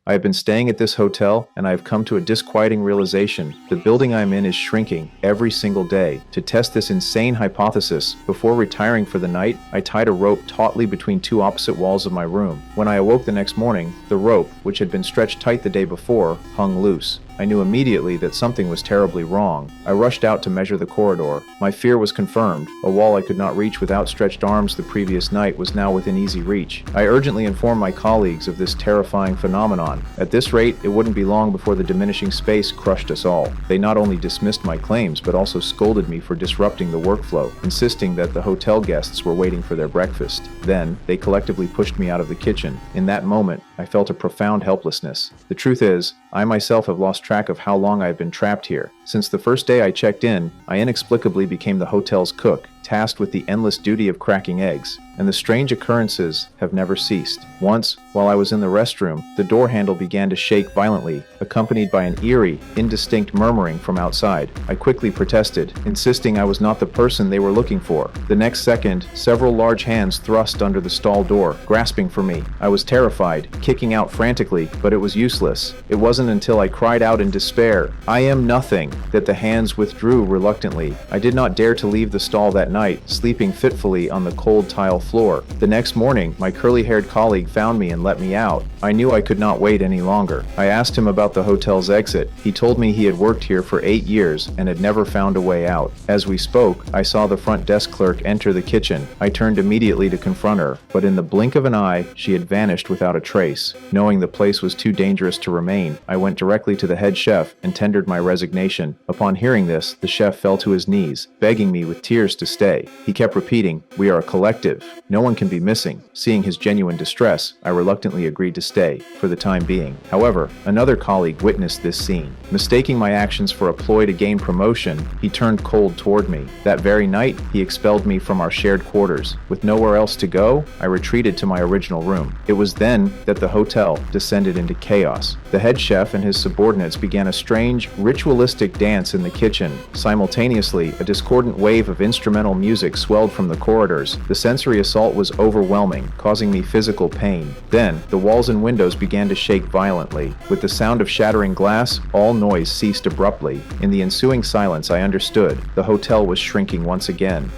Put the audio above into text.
I have been staying at this hotel, and I have come to a disquieting realization. The building I'm in is shrinking every single day. To test this insane hypothesis, before retiring for the night, I tied a rope tautly between two opposite walls of my room. When I awoke the next morning, the rope, which had been stretched tight the day before, hung loose. I knew immediately that something was terribly wrong. I rushed out to measure the corridor. My fear was confirmed. A wall I could not reach with outstretched arms the previous night was now within easy reach. I urgently informed my colleagues of this terrifying phenomenon. At this rate, it wouldn't be long before the diminishing space crushed us all. They not only dismissed my claims, but also scolded me for disrupting the workflow, insisting that the hotel guests were waiting for their breakfast. Then, they collectively pushed me out of the kitchen. In that moment, I felt a profound helplessness. The truth is, I myself have lost track of how long I have been trapped here. Since the first day I checked in, I inexplicably became the hotel's cook, tasked with the endless duty of cracking eggs, and the strange occurrences have never ceased. Once, while I was in the restroom, the door handle began to shake violently, accompanied by an eerie, indistinct murmuring from outside. I quickly protested, insisting I was not the person they were looking for. The next second, several large hands thrust under the stall door, grasping for me. I was terrified, kicking out frantically, but it was useless. It wasn't until I cried out in despair, "I am nothing," that the hands withdrew reluctantly. I did not dare to leave the stall that night, sleeping fitfully on the cold tile floor. The next morning, my curly-haired colleague found me and let me out. I knew I could not wait any longer. I asked him about the hotel's exit. He told me he had worked here for 8 years and had never found a way out. As we spoke, I saw the front desk clerk enter the kitchen. I turned immediately to confront her, but in the blink of an eye, she had vanished without a trace. Knowing the place was too dangerous to remain, I went directly to the head chef and tendered my resignation. Upon hearing this, the chef fell to his knees, begging me with tears to stay. He kept repeating, "We are a collective. No one can be missing." Seeing his genuine distress, I reluctantly agreed to stay, for the time being. However, another colleague witnessed this scene. Mistaking my actions for a ploy to gain promotion, he turned cold toward me. That very night, he expelled me from our shared quarters. With nowhere else to go, I retreated to my original room. It was then that the hotel descended into chaos. The head chef and his subordinates began a strange, ritualistic dance in the kitchen. Simultaneously, a discordant wave of instrumental music swelled from the corridors. The sensory assault was overwhelming, causing me physical pain. Then, the walls and windows began to shake violently. With the sound of shattering glass, all noise ceased abruptly. In the ensuing silence, I understood. The hotel was shrinking once again.